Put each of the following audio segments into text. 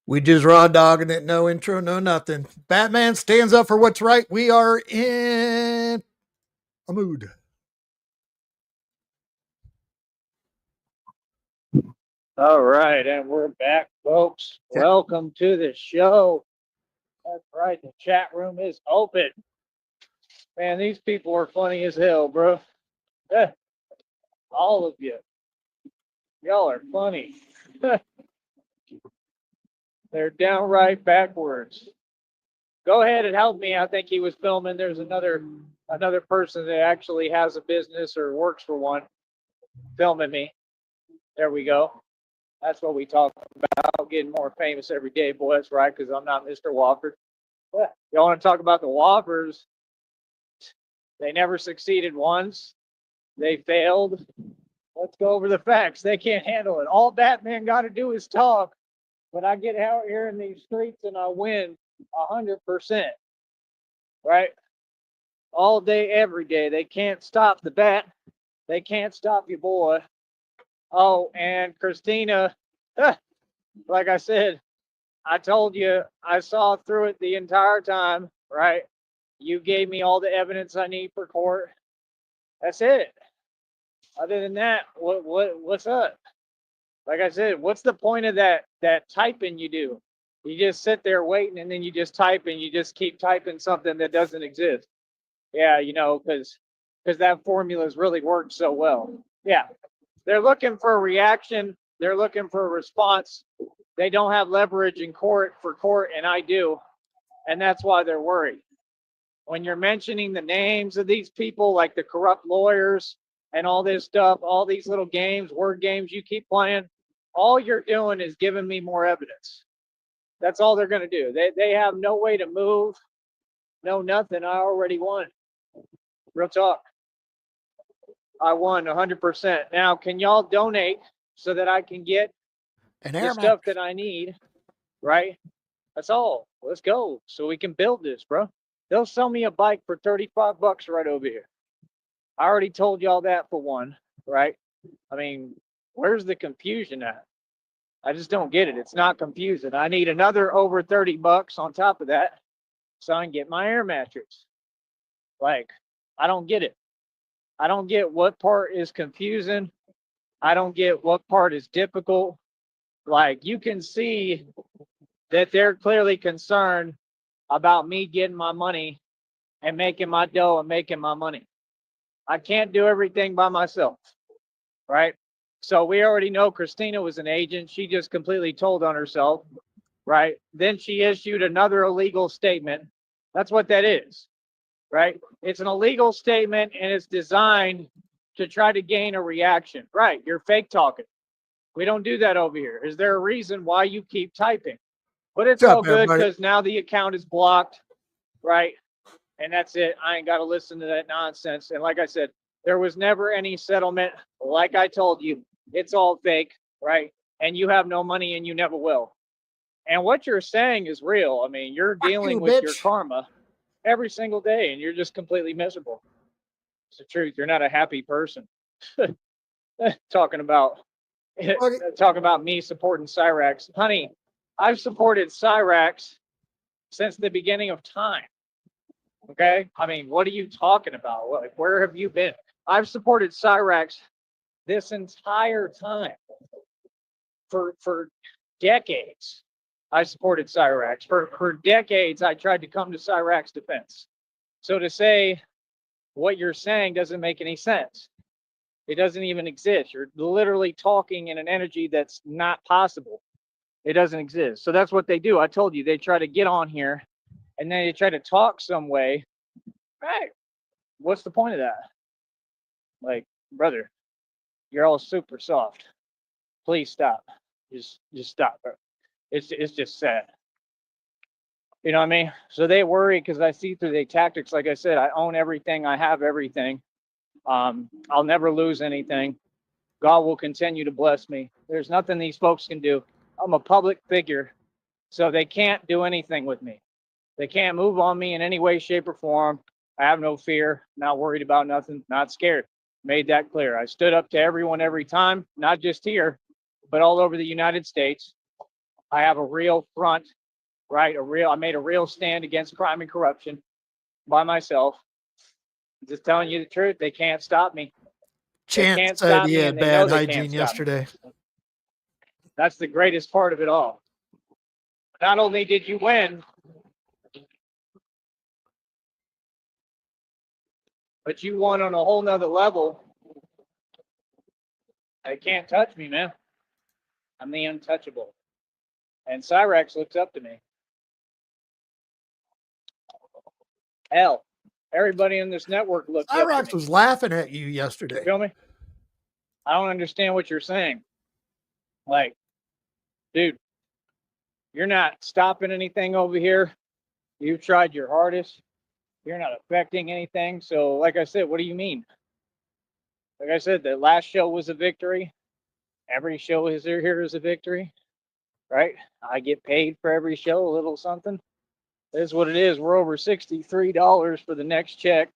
We just raw dogging it. No intro, no nothing. Batman stands up for what's right. We are in a mood. All right, and we're back, folks. Welcome to the show. That's right, the chat room is open. Man, these people are funny as hell, bro. Eh, all of you. Y'all are funny. They're downright backwards. Go ahead and help me. I think he was filming. There's another person that actually has a business or works for one filming me. There we go. That's what we talk about, getting more famous every day, boy. That's right, because I'm not Mr. Wofford. You want to talk about the Woffers? They never succeeded once. They failed. Let's go over the facts. They can't handle it. All Batman got to do is talk. But I get out here in these streets and I win 100%. Right? All day, every day. They can't stop the bat. They can't stop you, boy. Oh, and Christina, like I said, I told you I saw through it the entire time, right? You gave me all the evidence I need for court. That's it. Other than that, what's up? Like I said, what's the point of that typing you do? You just sit there waiting and then you just type and you just keep typing something that doesn't exist. Yeah, because that formula's really worked so well. Yeah. They're looking for a reaction, they're looking for a response. They don't have leverage in court, and I do. And that's why they're worried. When you're mentioning the names of these people, like the corrupt lawyers and all this stuff, all these little games, word games you keep playing, all you're doing is giving me more evidence. That's all they're going to do. They have no way to move, no nothing. I already won. Real talk. I won 100%. Now, can y'all donate so that I can get the stuff that I need, right? That's all. Let's go so we can build this, bro. They'll sell me a bike for 35 bucks right over here. I already told y'all that for one, right? I mean, where's the confusion at? I just don't get it. It's not confusing. I need another over 30 bucks on top of that so I can get my air mattress. Like, I don't get it. I don't get what part is confusing. I don't get what part is difficult. Like, you can see that they're clearly concerned about me getting my money and making my dough and making my money. I can't do everything by myself, right? So we already know Christina was an agent. She just completely told on herself, right? Then she issued another illegal statement. That's what that is, right? It's an illegal statement and it's designed to try to gain a reaction. Right, you're fake talking. We don't do that over here. Is there a reason why you keep typing? But it's all good because now the account is blocked, right? And that's it. I ain't got to listen to that nonsense. And like I said, there was never any settlement. Like I told you, it's all fake, right? And you have no money and you never will. And what you're saying is real. I mean, you're dealing with your karma every single day and you're just completely miserable. It's the truth. You're not a happy person. Talking about me supporting Cyrax. Honey, I've supported Cyrax since the beginning of time. Okay? I mean, what are you talking about? Like, where have you been? I've supported Cyrax this entire time. For decades, I supported Cyrax. For decades, I tried to come to Cyrax defense. So to say what you're saying doesn't make any sense. It doesn't even exist. You're literally talking in an energy that's not possible. It doesn't exist. So that's what they do. I told you, they try to get on here and then they try to talk some way. Right. What's the point of that? Like, brother, you're all super soft. Please stop. Just stop, bro. It's just sad. You know what I mean? So they worry because I see through their tactics. Like I said, I own everything. I have everything. I'll never lose anything. God will continue to bless me. There's nothing these folks can do. I'm a public figure, so they can't do anything with me. They can't move on me in any way, shape, or form. I have no fear, not worried about nothing, not scared. Made that clear. I stood up to everyone every time, not just here, but all over the United States. I have a real front, right? I made a real stand against crime and corruption by myself. Just telling you the truth. They can't stop me. They Chance can't said stop he me, had and they know bad they can't hygiene stop me. yesterday. That's the greatest part of it all. Not only did you win, but you won on a whole nother level. They can't touch me, man. I'm the untouchable. And Cyrex looks up to me. Hell, everybody in this network looks up to Cyrax me. was laughing at you You yesterday. feel me? I don't understand what you're saying. Like, dude, you're not stopping anything over here. You've tried your hardest. You're not affecting anything. So, like I said, what do you mean? Like I said, the last show was a victory. Every show here is a victory, right? I get paid for every show, a little something. It is what it is. We're over $63 for the next check.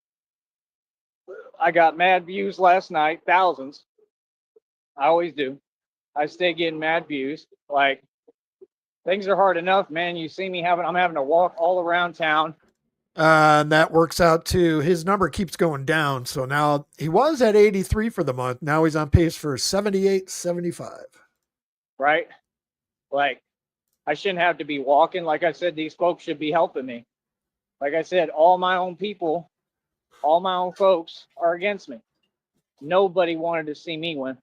I got mad views last night, thousands. I always do. I stay getting mad views. Like, things are hard enough, man. You see me I'm having to walk all around town. And that works out too. His number keeps going down. So now he was at 83 for the month. Now he's on pace for 78, 75. Right? Like, I shouldn't have to be walking. Like I said, these folks should be helping me. Like I said, all my own people, all my own folks are against me. Nobody wanted to see me win.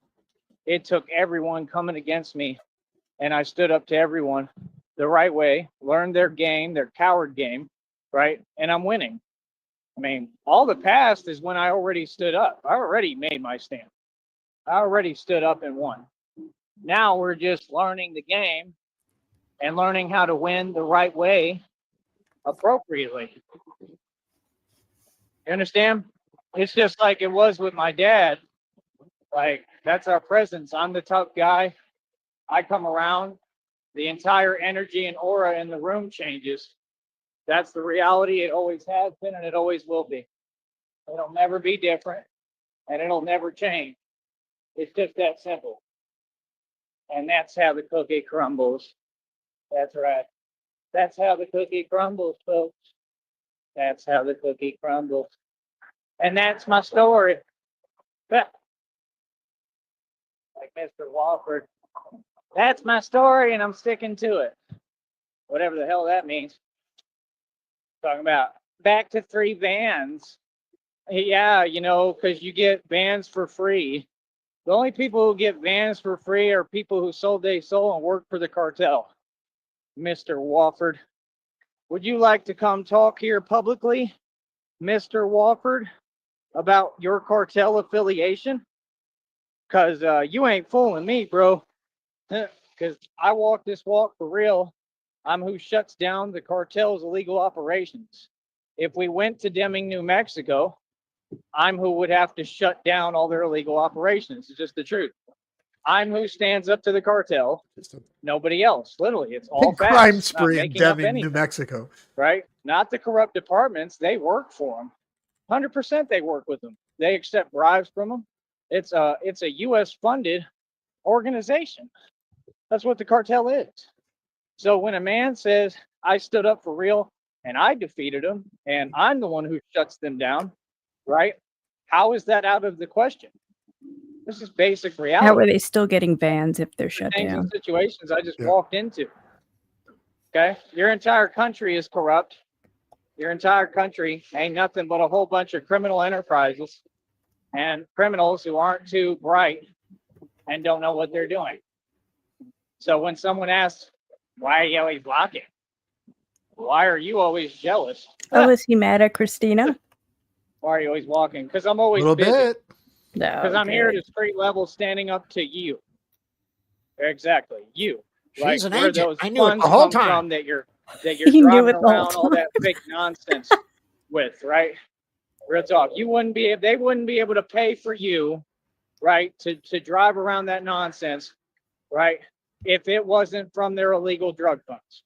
It took everyone coming against me, and I stood up to everyone the right way, learned their game, their coward game, right? And I'm winning. I mean, all the past is when I already stood up. I already made my stand. I already stood up and won. Now we're just learning the game and learning how to win the right way appropriately. You understand? It's just like it was with my dad. Like, that's our presence. I'm the tough guy. I come around, the entire energy and aura in the room changes. That's the reality. It always has been and it always will be. It'll never be different and it'll never change. It's just that simple. And that's how the cookie crumbles. That's right. That's how the cookie crumbles, folks. That's how the cookie crumbles. And that's my story. Like Mr. Walford. That's my story, and I'm sticking to it. Whatever the hell that means. Talking about back to 3 vans. Yeah, because you get vans for free. The only people who get vans for free are people who sold their soul and work for the cartel. Mr. Walford. Would you like to come talk here publicly, Mr. Walford, about your cartel affiliation? Because you ain't fooling me, bro. Because I walk this walk for real. I'm who shuts down the cartel's illegal operations. If we went to Deming, New Mexico, I'm who would have to shut down all their illegal operations. It's just the truth. I'm who stands up to the cartel. Nobody else. Literally, it's all Big facts. crime spree in Making up Deming, New anything, Mexico. right? Not the corrupt departments. They work for them. 100% they work with them. They accept bribes from them. It's a U.S. funded organization. That's what the cartel is. So when a man says, I stood up for real and I defeated them and I'm the one who shuts them down, right? How is that out of the question? This is basic reality. How are they still getting vans if they're shut Things down? and situations I just walked into. Okay? Your entire country is corrupt. Your entire country ain't nothing but a whole bunch of criminal enterprises and criminals who aren't too bright and don't know what they're doing. So when someone asks, why are you always blocking? Why are you always jealous? Oh, is he mad at Christina? Why are you always walking? Because I'm always A little busy. bit. No. Because I'm here at a street level standing up to you. Exactly. You. She's an where agent. those I knew it funds the whole come time. from that you're He knew driving it the whole around all that time. fake nonsense with, right? Real talk. They wouldn't be able to pay for you, right, to drive around that nonsense, right, if it wasn't from their illegal drug funds.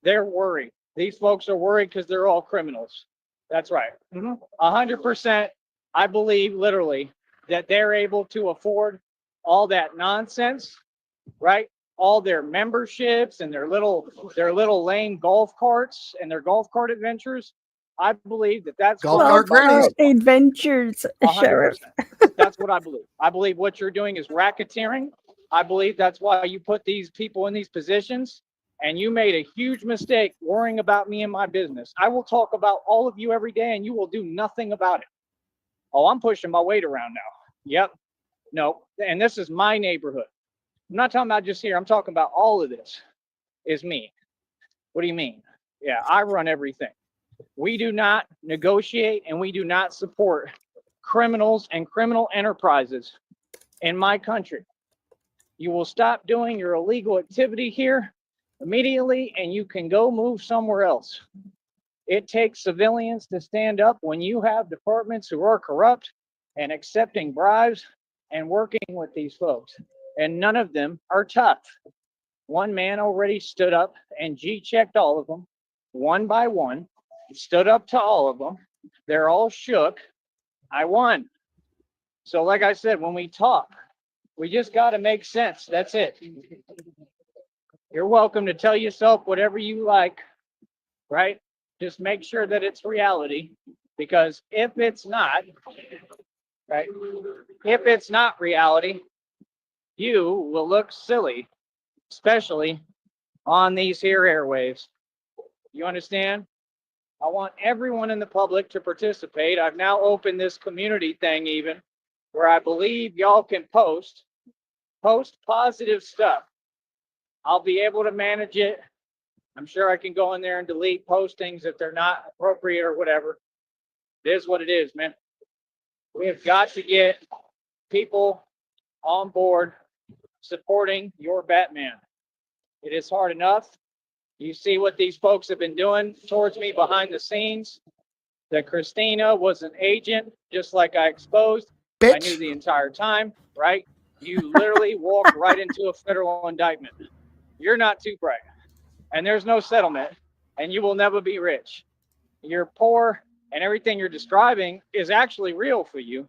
They're worried. These folks are worried because they're all criminals. That's right. 100%. I believe literally that they're able to afford all that nonsense, right? all their memberships and their little lame golf carts and their golf cart adventures. I believe that that's Golf what cart Golf grannies. cart adventures, 100%. Sheriff. That's what I believe. I believe what you're doing is racketeering. I believe that's why you put these people in these positions, and you made a huge mistake worrying about me and my business. I will talk about all of you every day, and you will do nothing about it. Oh, I'm pushing my weight around now. Yep. No. And this is my neighborhood. I'm not talking about just here. I'm talking about all of this is me. What do you mean? Yeah, I run everything. We do not negotiate and we do not support criminals and criminal enterprises in my country. You will stop doing your illegal activity here immediately and you can go move somewhere else. It takes civilians to stand up when you have departments who are corrupt and accepting bribes and working with these folks. And none of them are tough. One man already stood up and G-checked all of them, one by one, stood up to all of them. They're all shook. I won. So like I said, when we talk, we just got to make sense. That's it. You're welcome to tell yourself whatever you like, right? Just make sure that it's reality, because if it's not, right? If it's not reality, you will look silly, especially on these here airwaves. You understand? I want everyone in the public to participate. I've now opened this community thing even where I believe y'all can post positive stuff. I'll be able to manage it. I'm sure I can go in there and delete postings if they're not appropriate or whatever. It is what it is, man. We have got to get people on board supporting your Batman. It is hard enough. You see what these folks have been doing towards me behind the scenes. That Christina was an agent, just like I exposed. Bitch. I knew the entire time, right? You literally walked right into a federal indictment. You're not too bright. And there's no settlement. And you will never be rich. You're poor, and everything you're describing is actually real for you.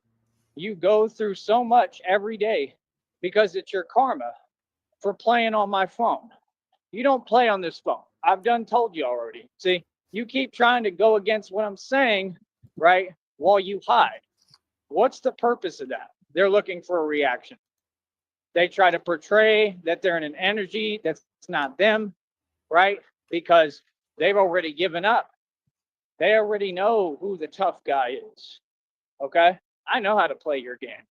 You go through so much every day because it's your karma for playing on my phone. You don't play on this phone. I've told you already. See, you keep trying to go against what I'm saying, right? While you hide. What's the purpose of that? They're looking for a reaction. They try to portray that they're in an energy that's not them, right? Because they've already given up. They already know who the tough guy is. Okay? I know how to play your game.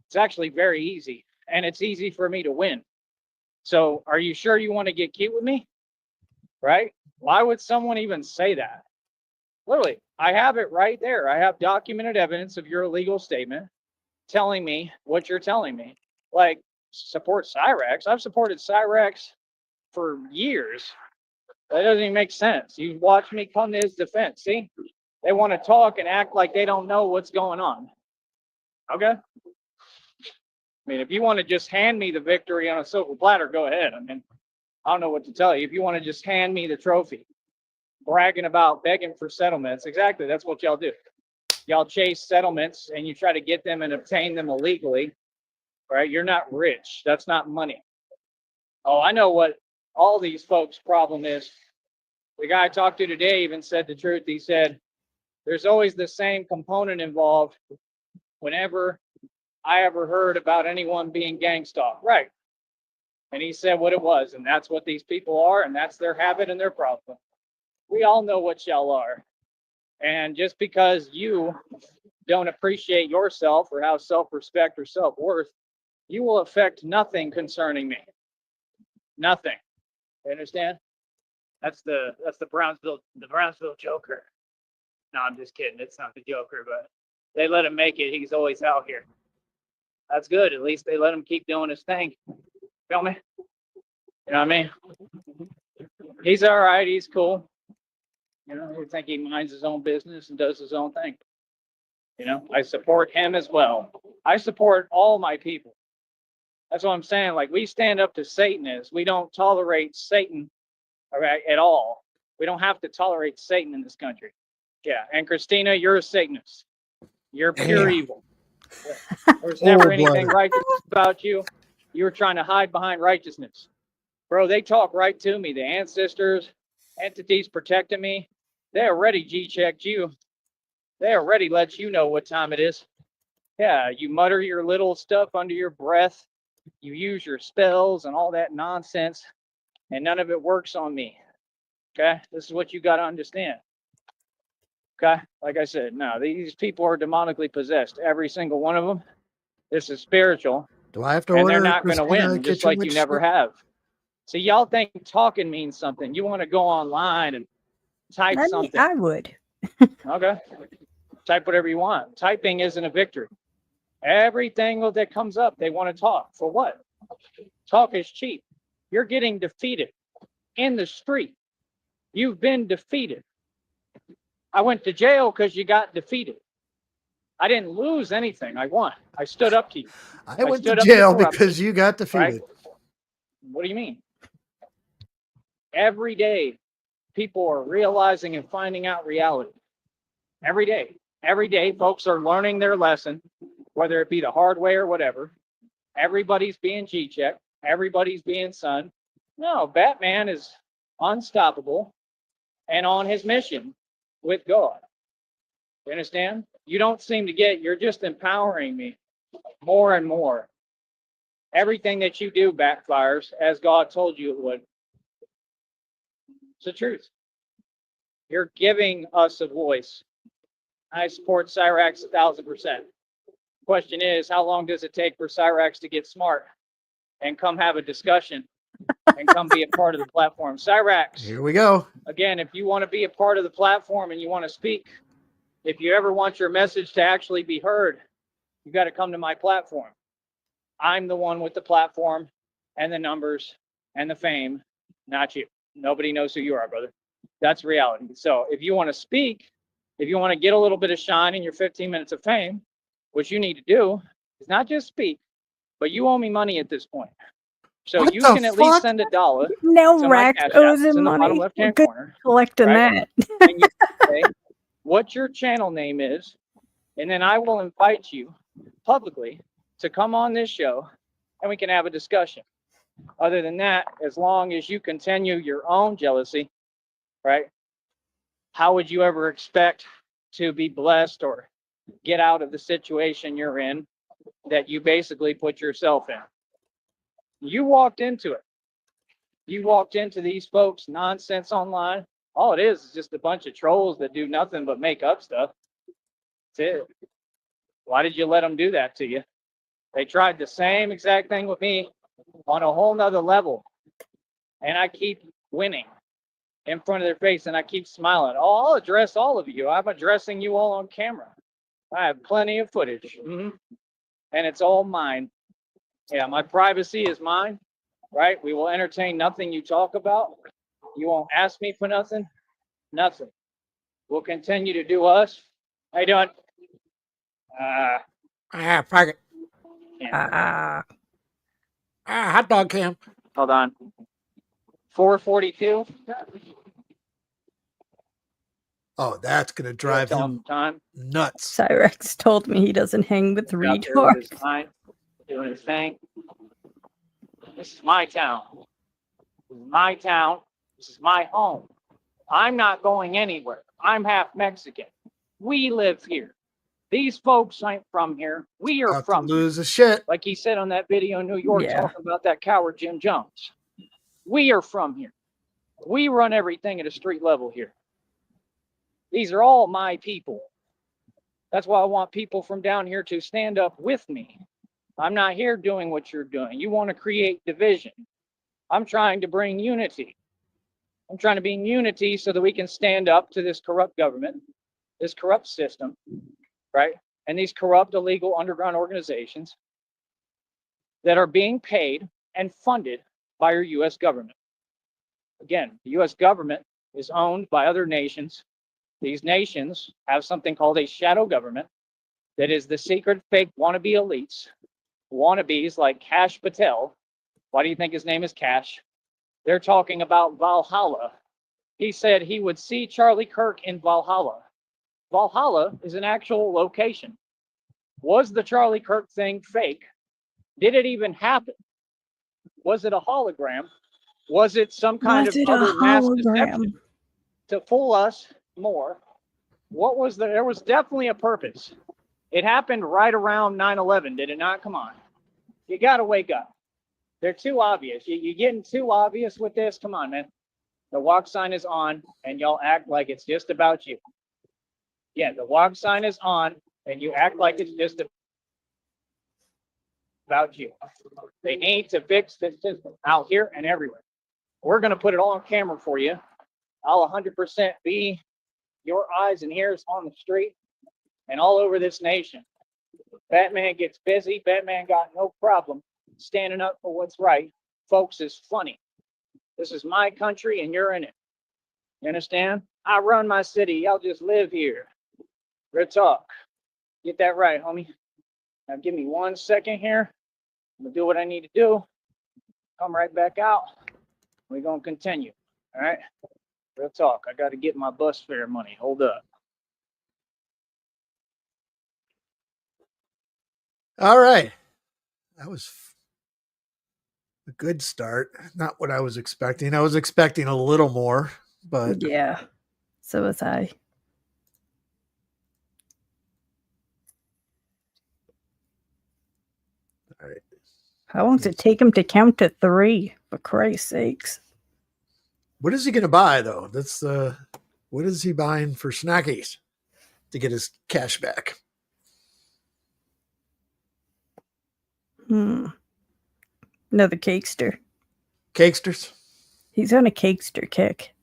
It's actually very easy, and it's easy for me to win. So are you sure you want to get cute with me? Right? Why would someone even say that? Literally, I have it right there. I have documented evidence of your illegal statement telling me what you're telling me. Like, support Cyrax. I've supported Cyrax for years. That doesn't even make sense. You watch me come to his defense. See? They want to talk and act like they don't know what's going on. Okay? I mean, if you want to just hand me the victory on a silver platter, go ahead. I mean, I don't know what to tell you. If you want to just hand me the trophy, bragging about begging for settlements, exactly, that's what y'all do. Y'all chase settlements and you try to get them and obtain them illegally, right? You're not rich. That's not money. Oh, I know what all these folks' problem is. The guy I talked to today even said the truth. He said, there's always the same component involved whenever I ever heard about anyone being gang stalked. Right. And he said what it was, and that's what these people are, and that's their habit and their problem. We all know what y'all are. And just because you don't appreciate yourself or have self-respect or self-worth, you will affect nothing concerning me. Nothing. You understand? That's the Brownsville Joker. No, I'm just kidding. It's not the Joker, but they let him make it. He's always out here. That's good. At least they let him keep doing his thing. Feel me? You know what I mean? He's all right. He's cool. You know, I think he minds his own business and does his own thing. You know, I support him as well. I support all my people. That's what I'm saying. Like, we stand up to Satanists. We don't tolerate Satan, all right, at all. We don't have to tolerate Satan in this country. Yeah. And Christina, you're a Satanist. You're pure evil. There's never anything righteous about you. You were trying to hide behind righteousness. Bro, they talk right to me. The ancestors, entities protecting me, they already G-checked you. They already let you know what time it is. Yeah, you mutter your little stuff under your breath. You use your spells and all that nonsense, and none of it works on me. Okay? This is what you got to understand. Okay? Like I said, no, these people are demonically possessed. Every single one of them. This is spiritual. Do I have to And order they're not going to Christina win, just kitchen like you witch never stuff? have. See, y'all think talking means something. You want to go online and type I mean, something. I would. Okay. Type whatever you want. Typing isn't a victory. Everything that comes up, they want to talk. For what? Talk is cheap. You're getting defeated in the street. You've been defeated. I went to jail because you got defeated. I didn't lose anything. I won. I stood up to you. I went to stood up jail corruption, because you got right? defeated. What do you mean? Every day, people are realizing and finding out reality. Every day. Every day, folks are learning their lesson, whether it be the hard way or whatever. Everybody's being G-checked. Everybody's being sunned. No, Batman is unstoppable and on his mission with God. You understand? You don't seem to get, you're just empowering me more and more. Everything that you do backfires as God told you it would. It's the truth. You're giving us a voice. I support Cyrax 1,000%. Question is, how long does it take for Cyrax to get smart and come have a discussion and come be a part of the platform? Cyrax, Here we go. again, if you want to be a part of the platform and you want to speak, if you ever want your message to actually be heard, you got to come to my platform. I'm the one with the platform and the numbers and the fame, not you. Nobody knows who you are, brother. That's reality. So if you want to speak, if you want to get a little bit of shine in your 15 minutes of fame, what you need to do is not just speak, but you owe me money at this point. So What you the can at least fuck? send $1 Now to my Rax cash app. owes It's him in the bottom money. left-hand Good corner. collecting right? that. And you say what your channel name is, and then I will invite you publicly to come on this show and we can have a discussion. Other than that, as long as you continue your own jealousy, right? How would you ever expect to be blessed or get out of the situation you're in that you basically put yourself in? You walked into it. You walked into these folks' nonsense online. All it is just a bunch of trolls that do nothing but make up stuff. That's it. Why did you let them do that to you? They tried the same exact thing with me on a whole nother level. And I keep winning in front of their face and I keep smiling. Oh, I'll address all of you. I'm addressing you all on camera. I have plenty of footage. And it's all mine. Yeah, my privacy is mine, right? We will entertain nothing you talk about. You won't ask me for nothing. Nothing. We'll continue to do us. How you doing? Fuck it. Ah, Hot dog cam. Hold on. 442. Oh, that's gonna drive him Time. nuts. Cyrex told me he doesn't hang with Out there with his retards. mind, doing his thing. This is my town. This is my town. This is my home. I'm not going anywhere. I'm half Mexican. We live here. These folks ain't from here. We are About to from here. lose his shit. Like he said on that video in New York Yeah. talking about that coward Jim Jones. We are from here. We run everything at a street level here. These are all my people. That's why I want people from down here to stand up with me. I'm not here doing what you're doing. You want to create division. I'm trying to bring unity. I'm trying to bring unity so that we can stand up to this corrupt government, this corrupt system, right? And these corrupt, illegal underground organizations that are being paid and funded by your U.S. government. Again, the U.S. government is owned by other nations. These nations have something called a shadow government that is the secret, fake, wannabe elites, wannabes like Cash Patel. Why do you think his name is Cash? They're talking about Valhalla. He said he would see Charlie Kirk in Valhalla. Valhalla is an actual location. Was the Charlie Kirk thing fake? Did it even happen? Was it a hologram? Was it some kind Was of it a other mass deception hologram? to fool us more? What was there? There was definitely a purpose. It happened right around 9/11, did it not? Come on. You got to wake up. They're too obvious. You're getting too obvious with this. Come on, man. The walk sign is on, and y'all act like it's just about you. Yeah, the walk sign is on, and you act like it's just about you. They need to fix this system out here and everywhere. We're going to put it all on camera for you. I'll 100% be your eyes and ears on the street and all over this nation. Batman gets busy. Batman got no problem standing up for what's right. Folks, is funny. This is my country and you're in it. You understand? I run my city. Y'all just live here. Good talk. Get that right, homie. Now give me 1 second here. I'm going to do what I need to do. Come right back out. We're going to continue. All right? Real talk. I got to get my bus fare money. Hold up. All right. That was a good start. Not what I was expecting. I was expecting a little more, but Yeah. So was I. all right. How long does it take him to count to 3? For Christ's sakes. What is he going to buy though? That's what is he buying for snackies to get his cash back? Another cakester. Cakesters. He's on a cakester kick.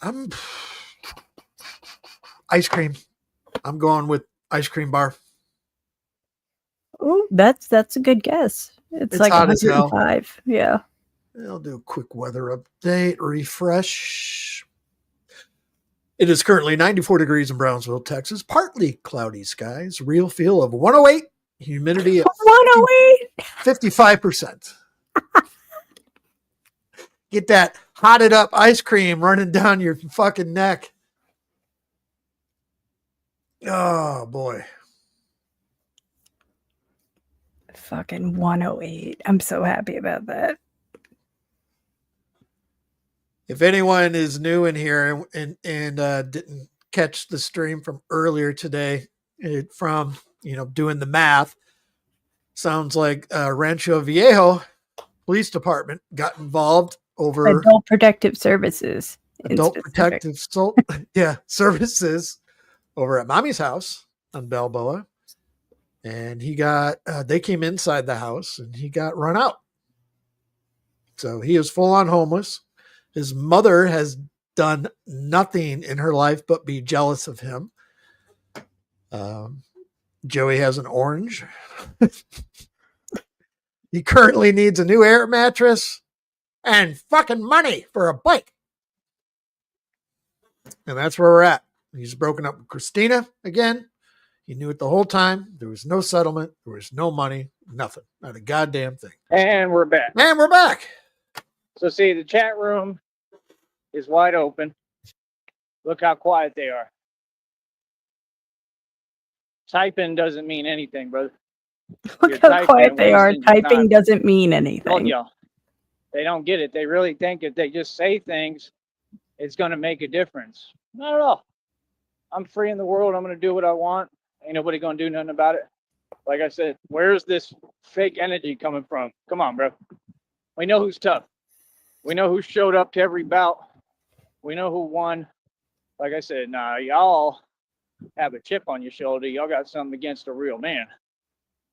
I'm ice cream. I'm going with ice cream bar. Oh, that's a good guess. It's like hot as hell. 105. Yeah. I'll do a quick weather update, refresh. It is currently 94 degrees in Brownsville, Texas. Partly cloudy skies. Real feel of 108. Humidity at 108. 55%. Get that hotted up ice cream running down your fucking neck. Oh, boy. Fucking 108. I'm so happy about that. If anyone is new in here and didn't catch the stream from earlier today, from doing the math, sounds like Rancho Viejo Police Department got involved over Adult Protective Services. Adult Protective Services over at Mommy's house on Balboa, and they came inside the house and he got run out. So he is full on homeless. His mother has done nothing in her life but be jealous of him. Joey has an orange. He currently needs a new air mattress and fucking money for a bike. And that's where we're at. He's broken up with Christina again. He knew it the whole time. There was no settlement. There was no money. Nothing. Not a goddamn thing. And we're back. And we're back. So see, the chat room is wide open. Look how quiet they are. Typing doesn't mean anything, brother. Look how quiet they are. Typing doesn't mean anything. Y'all. They don't get it. They really think if they just say things, it's going to make a difference. Not at all. I'm free in the world. I'm going to do what I want. Ain't nobody going to do nothing about it. Like I said, where's this fake energy coming from? Come on, bro. We know who's tough. We know who showed up to every bout. We know who won. Like I said, y'all have a chip on your shoulder. Y'all got something against a real man.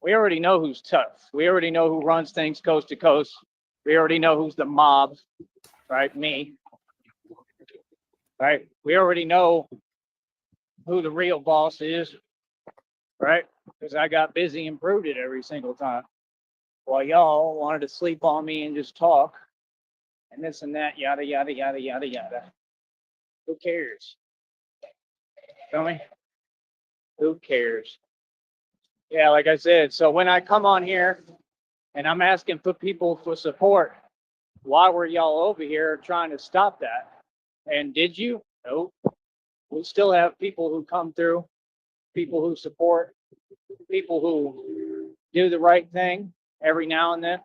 We already know who's tough. We already know who runs things coast to coast. We already know who's the mob, right? Me. Right? We already know who the real boss is, right? Because I got busy and proved it every single time. While y'all wanted to sleep on me and just talk and this and that, yada, yada, yada, yada, yada. Who cares? Feel me? Who cares? Yeah, like I said, so when I come on here and I'm asking for people for support, why were y'all over here trying to stop that? And did you? Nope. We still have people who come through, people who support, people who do the right thing. every now and then,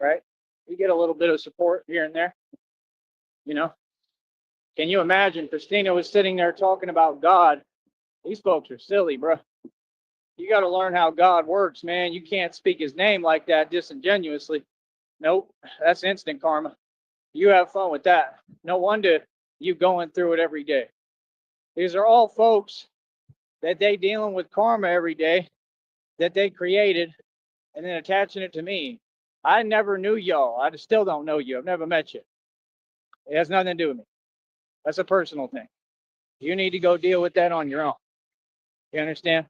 right? You get a little bit of support here and there, you know. Can you imagine? Christina was sitting there talking about God. These folks are silly, bro. You got to learn how God works, man. You can't speak his name like that disingenuously. Nope, that's instant karma. You have fun with that. No wonder you going through it every day. These are all folks that they dealing with karma every day that they created and then attaching it to me. I never knew y'all. I still don't know you. I've never met you. It has nothing to do with me. That's a personal thing. You need to go deal with that on your own. You understand?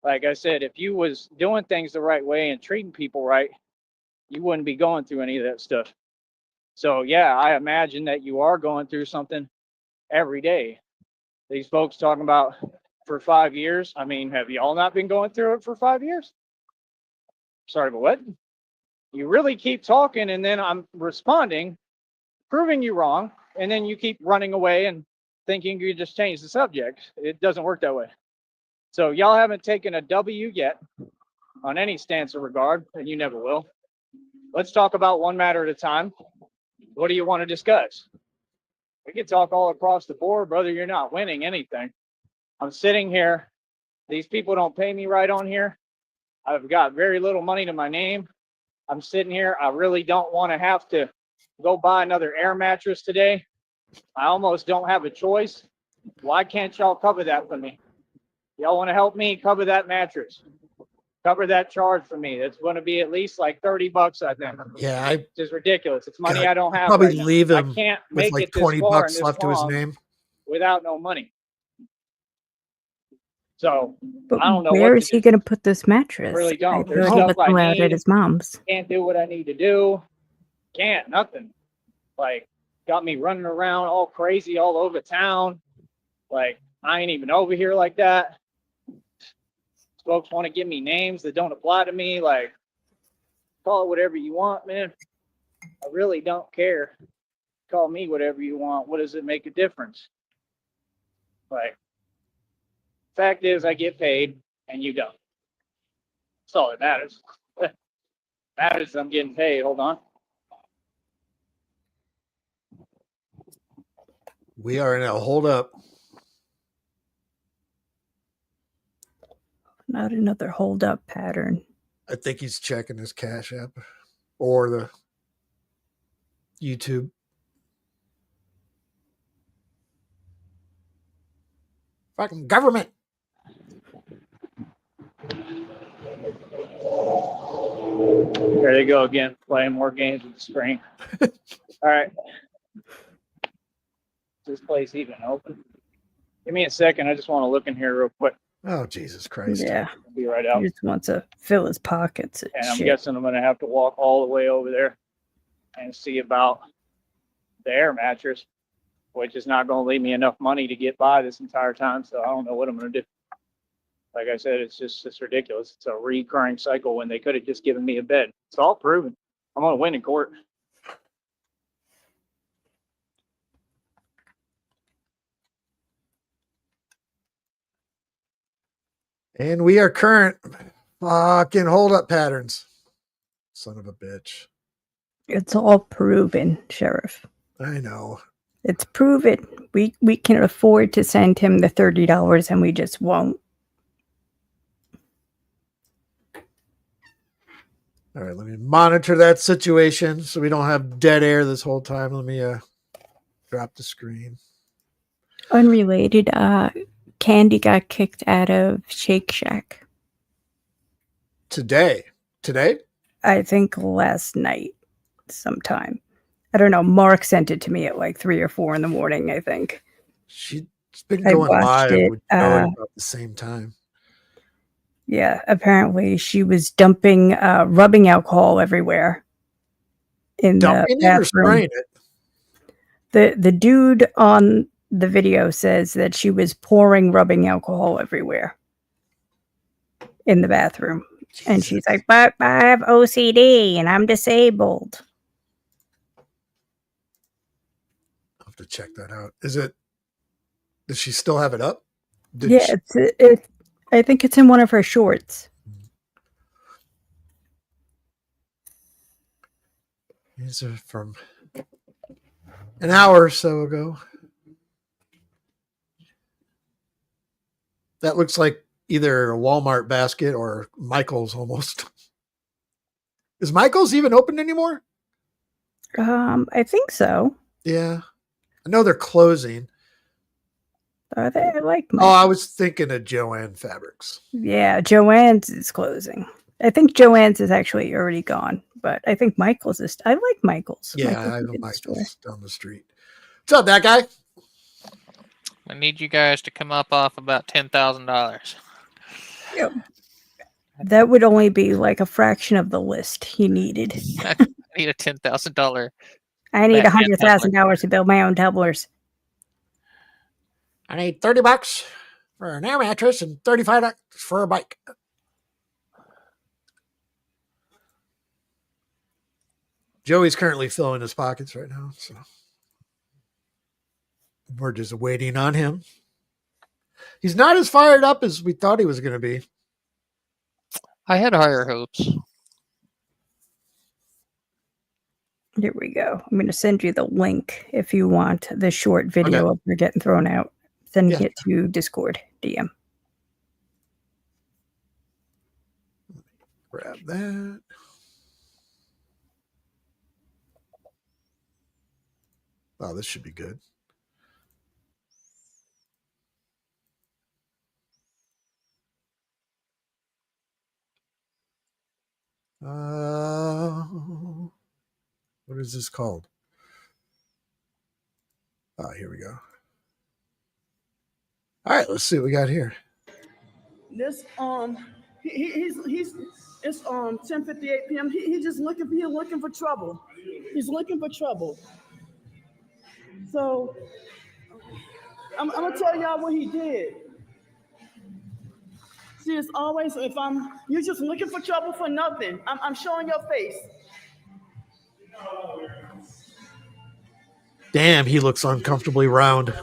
Like I said, if you was doing things the right way and treating people right, you wouldn't be going through any of that stuff. So yeah, I imagine that you are going through something every day. These folks talking about for 5 years. I mean, have y'all not been going through it for 5 years? Sorry, but what? You really keep talking and then I'm responding, proving you wrong, and then you keep running away and thinking you just change the subject. It doesn't work that way. So y'all haven't taken a W yet on any stance of regard, and you never will. Let's talk about one matter at a time. What do you want to discuss? We can talk all across the board, brother. You're not winning anything. I'm sitting here. These people don't pay me right on here. I've got very little money to my name. I'm sitting here. I really don't want to have to go buy another air mattress today. I almost don't have a choice. Why can't y'all cover that for me? Y'all want to help me cover that mattress? Cover that charge for me. That's going to be at least like $30, I think. Yeah, It's just ridiculous. It's money God, I don't have probably right now. leave him I can't with make like it this 20 far bucks and this left to his long name. without no money. So But I don't know where what is to he do. going to put this mattress? Really don't. I There's thought he stuff was I allowed at need. his mom's. Can't do what I need to do. Can't, nothing. Like, got me running around all crazy all over town. Like, I ain't even over here like that. Folks want to give me names that don't apply to me. Like, call it whatever you want, man. I really don't care. Call me whatever you want. What does it make a difference? Like, fact is, I get paid and you don't. That's all that matters. Matters I'm getting paid. Hold on. We are in a hold up. Not another hold up pattern. I think he's checking his Cash App or the YouTube. Fucking government. There they go again, playing more games with the screen. All right. Is this place even open? Give me a second. I just want to look in here real quick. Oh, Jesus Christ. Yeah. I'll be right out. He just wants to fill his pockets. And I'm Shit. guessing I'm going to have to walk all the way over there and see about the air mattress, which is not going to leave me enough money to get by this entire time. So I don't know what I'm going to do. Like I said, it's ridiculous. It's a recurring cycle when they could have just given me a bed. It's all proven. I'm going to win in court. And we are current fucking hold up patterns. Son of a bitch. It's all proven, Sheriff. I know. It's proven. We can afford to send him the $30 and we just won't. All right, let me monitor that situation so we don't have dead air this whole time. Let me drop the screen. Unrelated, Candy got kicked out of Shake Shack. Today? I think last night sometime. I don't know. Mark sent it to me at like 3 or 4 in the morning, I think. She's been I going watched live it, with Joey about the same time. Yeah, apparently she was dumping rubbing alcohol everywhere in Dumping the it or bathroom. spraying it? The dude on the video says that she was pouring rubbing alcohol everywhere in the bathroom. Jesus. And she's like, but I have OCD and I'm disabled. I'll have to check that out. Does she still have it up? I think it's in one of her shorts. These are from an hour or so ago. That looks like either a Walmart basket or Michael's almost. Is Michael's even open anymore? I think so. Yeah. I know they're closing. Are they? I like Oh, I Michael's. was thinking of Joanne Fabrics. Yeah, Joanne's is closing. I think Joanne's is actually already gone, but I think Michael's is. I like Michael's. Yeah, Michael's I have a good store. Michael's down the street. What's up, that guy? I need you guys to come up off about $10,000. Yep. That would only be like a fraction of the list he needed. I need a $10,000. I need Batman $100,000 to build my own tumblers. I need $30 for an air mattress and $35 for a bike. Joey's currently filling his pockets right now, so we're just waiting on him. He's not as fired up as we thought he was going to be. I had higher hopes. Here we go. I'm going to send you the link if you want the short video of her getting thrown out. Send it to Discord DM. Grab that. Oh, this should be good. What is this called? Oh, here we go. All right, let's see what we got here. This he's it's 10:58 p.m. He's just looking for trouble. He's looking for trouble. So I'm gonna tell y'all what he did. See, it's always you're just looking for trouble for nothing. I'm showing your face. Damn, he looks uncomfortably round.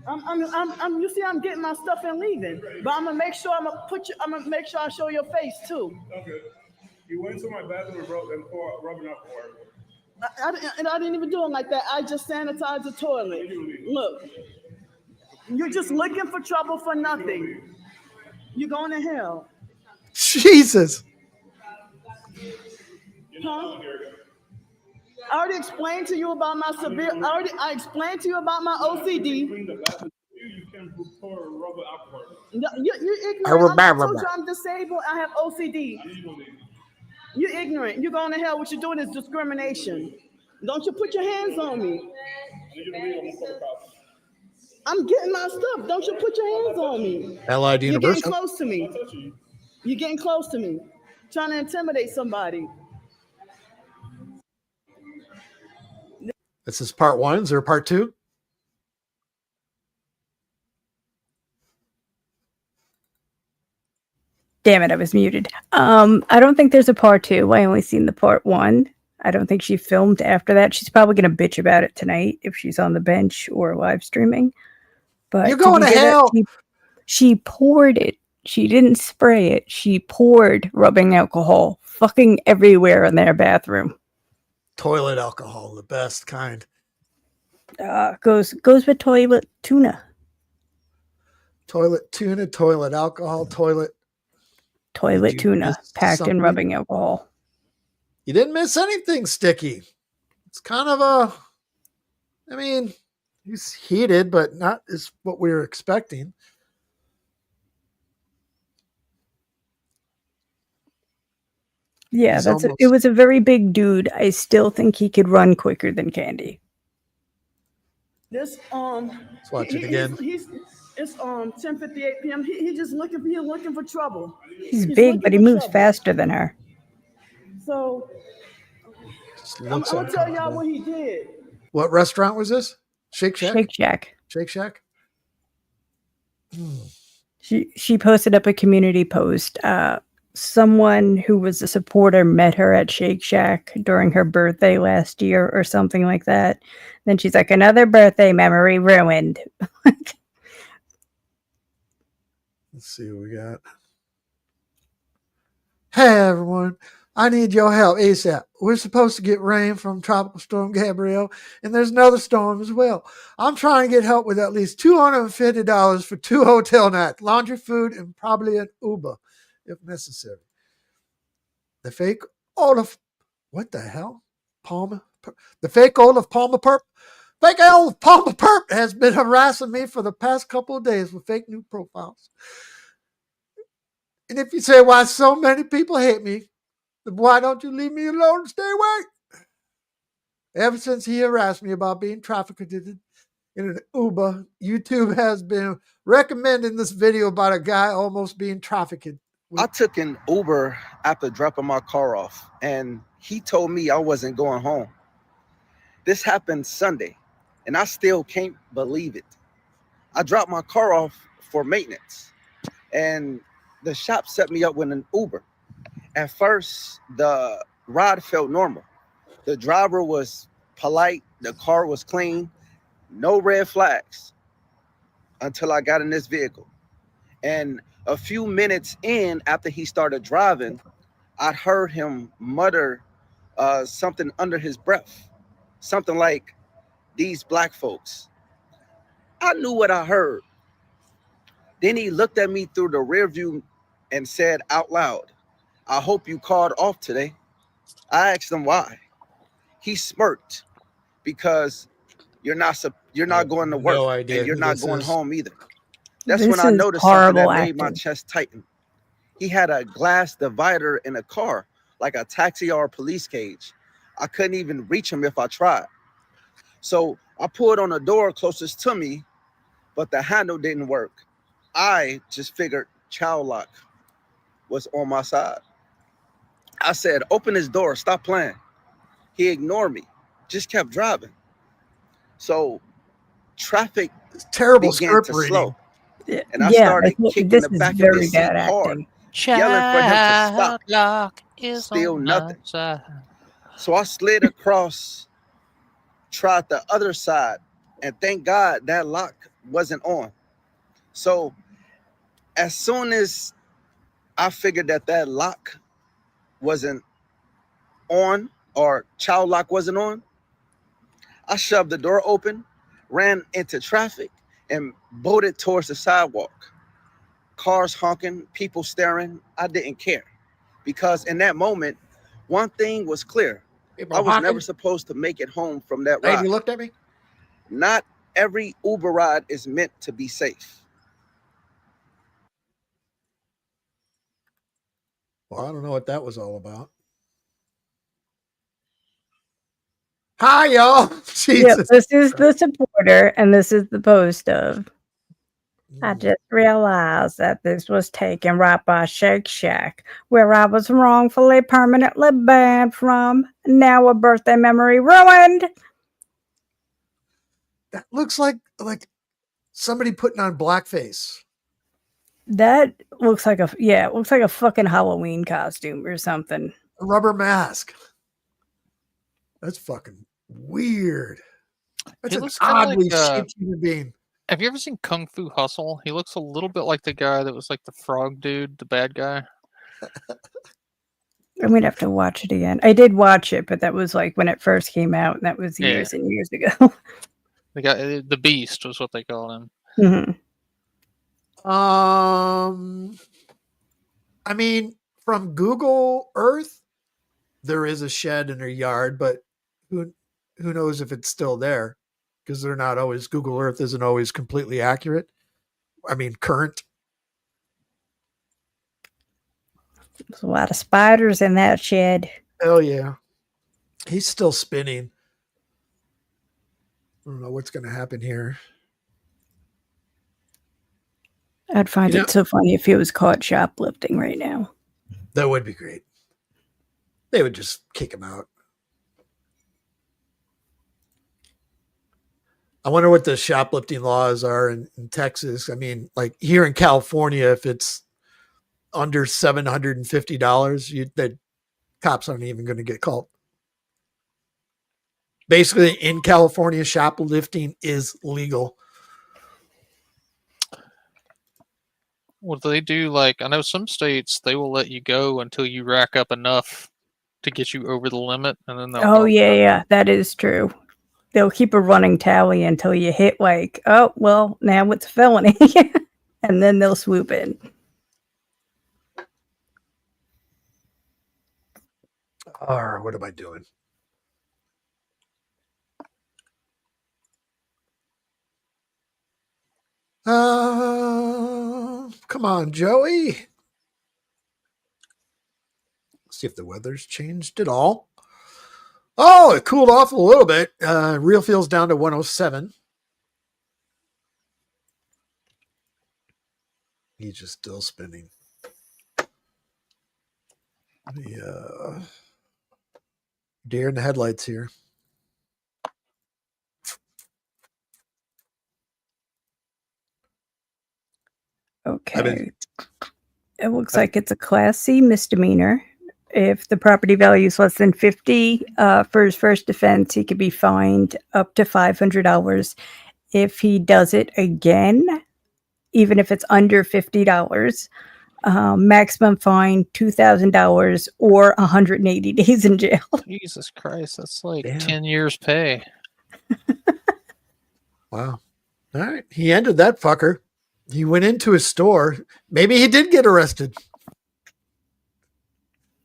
You see, I'm getting my stuff and leaving, but I'm gonna make sure I'm gonna make sure I show your face too. Okay. You went to my bathroom and poured rubbing alcohol. I didn't even do it like that. I just sanitized the toilet. Look, you're just looking for trouble for nothing. You're going to hell. Jesus. Huh? I already explained to you about my I explained to you about my OCD. You can pour rubber alcohol. You're ignorant. I told you I'm disabled. I have OCD. You're ignorant. You're going to hell. What you're doing is discrimination. Don't you put your hands on me. I'm getting my stuff. Don't you put your hands on me. Allied You're University. getting close to me. You're getting close to me. Trying to intimidate somebody. This is part one. Is there a part two? Damn it, I was muted. I don't think there's a part two. I only seen the part one. I don't think she filmed after that. She's probably going to bitch about it tonight if she's on the bench or live streaming. But you're going to hell. She poured it. She didn't spray it. She poured rubbing alcohol fucking everywhere in their bathroom. Toilet alcohol, the best kind. Goes with toilet tuna. Toilet tuna, toilet alcohol, toilet tuna packed in rubbing alcohol. You didn't miss anything, Sticky. It's kind of he's heated, but not as what we were expecting. Yeah, it was a very big dude. I still think he could run quicker than Candy. This Let's watch it again. It's 10:58 p.m. He's just looking for trouble. He's big, but he moves faster than her. So I'm gonna tell y'all what he did. What restaurant was this? Shake Shack? Shake Shack. Shake Shack? She posted up a community post. Someone who was a supporter met her at Shake Shack during her birthday last year or something like that. Then she's like, another birthday memory ruined. Let's see what we got. Hey, everyone. I need your help ASAP. We're supposed to get rain from Tropical Storm Gabrielle, and there's another storm as well. I'm trying to get help with at least $250 for 2 hotel nights, laundry, food, and probably an Uber if necessary. The fake Olaf, what the hell? Palmer? The fake Olaf Palmer Perp? Fake Olaf Palmer Perp has been harassing me for the past couple of days with fake new profiles. And if you say why so many people hate me, then why don't you leave me alone and stay away? Ever since he harassed me about being trafficked in an Uber, YouTube has been recommending this video about a guy almost being trafficked. I took an Uber after dropping my car off, and he told me I wasn't going home. This happened Sunday, and I still can't believe it. I dropped my car off for maintenance, and the shop set me up with an Uber. At first, the ride felt normal. The driver was polite, the car was clean, no red flags until I got in this vehicle. And a few minutes in, after he started driving, I heard him mutter something under his breath, something like, "These black folks." I knew what I heard. Then he looked at me through the rear view and said out loud, "I hope you called off today." I asked him why. He smirked because you're not going to work, no idea and you're who not this going is. home either. That's This when I is noticed something that horrible made my acting. chest tighten. He had a glass divider in a car, like a taxi or a police cage. I couldn't even reach him if I tried. So I pulled on the door closest to me, but the handle didn't work. I just figured child lock was on my side. I said, "Open this door, stop playing." He ignored me, just kept driving. So traffic It's terrible began script to reading. slow, and I Yeah, started kicking this the is back of very his seat bad hard, acting. yelling for him to stop. Child lock is Still on nothing. my side. So I slid across, tried the other side, and thank God that lock wasn't on. So as soon as I figured that lock wasn't on, or child lock wasn't on, I shoved the door open, ran into traffic, and bolted towards the sidewalk. Cars honking, people staring. I didn't care, because in that moment, one thing was clear. People I was honking. never supposed to make it home from that Lady ride. looked at me. Not every Uber ride is meant to be safe. Well, I don't know what that was all about. Hi, y'all. Yep, Jesus. this is the supporter, and this is the post of. I Mm. just realized that this was taken right by Shake Shack, where I was wrongfully permanently banned from. Now a birthday memory ruined. That looks like somebody putting on blackface. That looks like it looks like a fucking Halloween costume or something. A rubber mask. That's fucking weird. That's He an looks kinda like, oddly shaped human being. Have you ever seen Kung Fu Hustle? He looks a little bit like the guy that was like the frog dude, the bad guy. I'm gonna have to watch it again. I did watch it, but that was like when it first came out, and that was Yeah. years and years ago. The guy, the Beast was what they called him. Mhm. I mean, from Google Earth, there is a shed in her yard, but who knows if it's still there? Because they're not always, Google Earth isn't always completely accurate. I mean, current. There's a lot of spiders in that shed. Hell yeah. He's still spinning. I don't know what's going to happen here. I'd find You know- it so funny if he was caught shoplifting right now. That would be great. They would just kick him out. I wonder what the shoplifting laws are in Texas. I mean, like here in California, if it's under $750, the cops aren't even going to get called. Basically, in California, shoplifting is legal. Well, they do like I know some states they will let you go until you rack up enough to get you over the limit, and then they'll Oh help yeah, you. yeah, that is true. They'll keep a running tally until you hit like, oh well, now it's a felony, and then they'll swoop in. Or what am I doing? Come on, Joey. Let's see if the weather's changed at all. Oh, it cooled off a little bit. Real feels down to 107. He's just still spinning. The deer in the headlights here. Okay. It looks like it's a Class C misdemeanor. If the property value is less than 50, for his first offense, he could be fined up to $500. If he does it again, even if it's under $50, maximum fine $2,000 or 180 days in jail. Jesus Christ, that's like Damn. 10 years pay. Wow. All right. He ended that fucker. He went into his store. Maybe he did get arrested.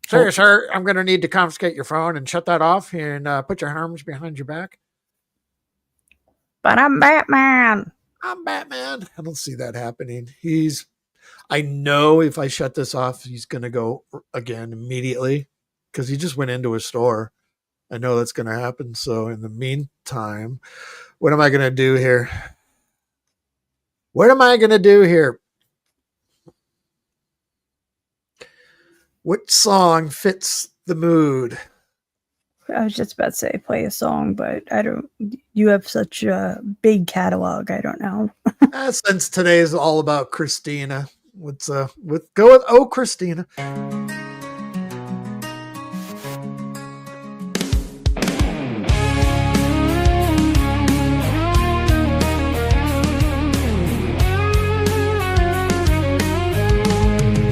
Sir, I'm going to need to confiscate your phone and shut that off and put your arms behind your back. But I'm Batman. I'm Batman. I don't see that happening. I know if I shut this off, he's going to go again immediately because he just went into a store. I know that's going to happen. So in the meantime, what am I going to do here? What am I going to do here? What song fits the mood? I was just about to say play a song, but I don't. You have such a big catalog. I don't know. Since today is all about Christina, go with Oh Christina.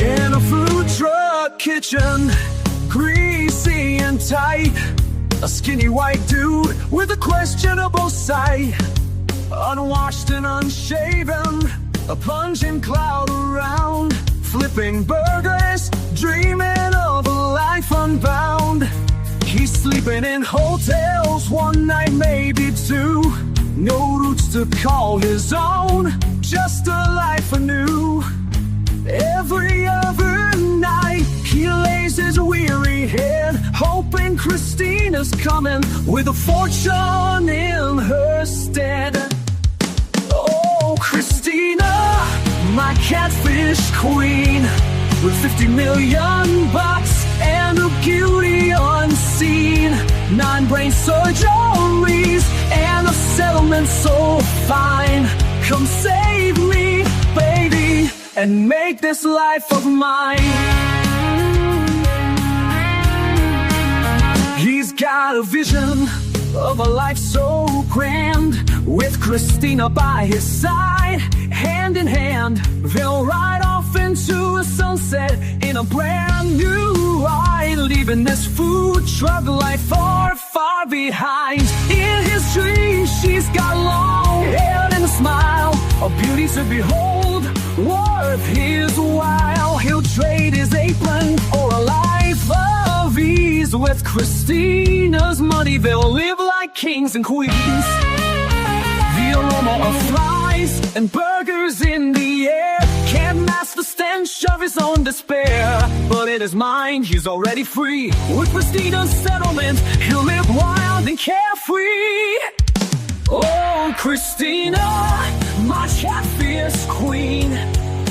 In a food truck kitchen, greasy and tight, a skinny white dude with a questionable sight, unwashed and unshaven, a plunging cloud around, flipping burgers, dreaming of a life unbound. He's sleeping in hotels, one night, maybe two, no roots to call his own, just a life anew. Every other night he lays his weary head, hoping Christina's coming with a fortune in her stead. Oh, Christina, my catfish queen, with 50 million bucks and a beauty unseen, 9 brain surgeries and a settlement so fine. Come save me, baby, and make this life of mine. He's got a vision of a life so grand, with Christina by his side, hand in hand, they'll ride off into a sunset in a brand new ride, leaving this food truck life far, far behind. In his dreams, she's got long hair and a smile, a beauty to behold, worth his while. He'll trade his apron for a life of ease. With Christina's money, they'll live like kings and queens. The aroma of fries and burgers in the air can't mask the stench of his own despair. But in his mind, he's already free. With Christina's settlement, he'll live wild and carefree. Oh, Christina, my catfish queen,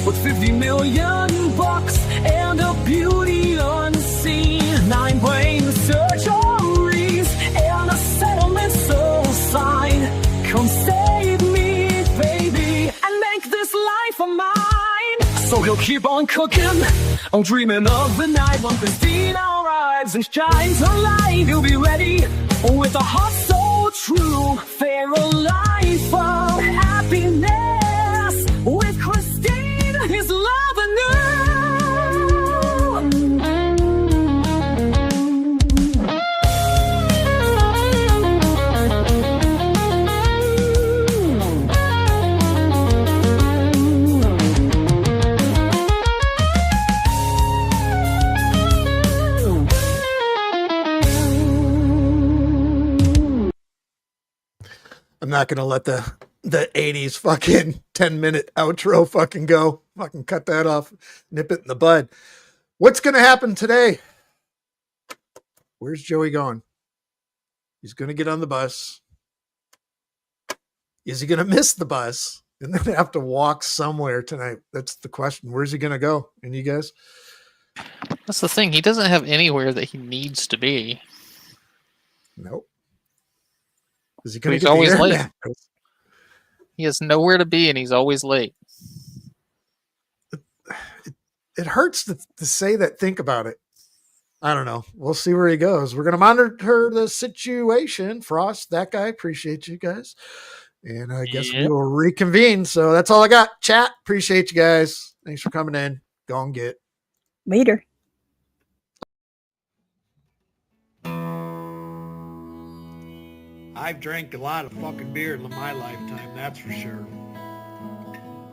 with 50 million bucks and a beauty unseen, 9 brain surgeries and a settlement so fine. Come save me, baby, and make this life of mine. So he'll keep on cooking, I'm dreaming of the night when Christina arrives and shines her light. He'll be ready with a heart so true, fair a life of happiness. With Christina, his love anew. I'm not gonna let the 80s fucking 10-minute outro fucking go. Fucking cut that off, nip it in the bud. What's gonna happen today? Where's Joey going? He's gonna get on the bus. Is he gonna miss the bus and then have to walk somewhere tonight? That's the question. Where's he gonna go? And you guys? That's the thing. He doesn't have anywhere that he needs to be. Nope. Is he gonna He's get always the air late. mattress? He has nowhere to be, and he's always late. It hurts to say that. Think about it. I don't know. We'll see where he goes. We're going to monitor the situation. Frost, that guy, appreciate you guys. And I guess we Yep. will reconvene. So that's all I got. Chat, appreciate you guys. Thanks for coming in. Go and get. Later. I've drank a lot of fucking beer in my lifetime, that's for sure.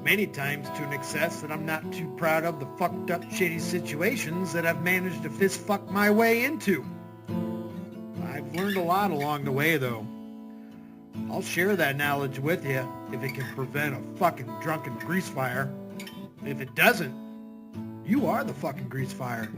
Many times to an excess that I'm not too proud of the fucked up shitty situations that I've managed to fist fuck my way into. I've learned a lot along the way though. I'll share that knowledge with you if it can prevent a fucking drunken grease fire. If it doesn't, you are the fucking grease fire.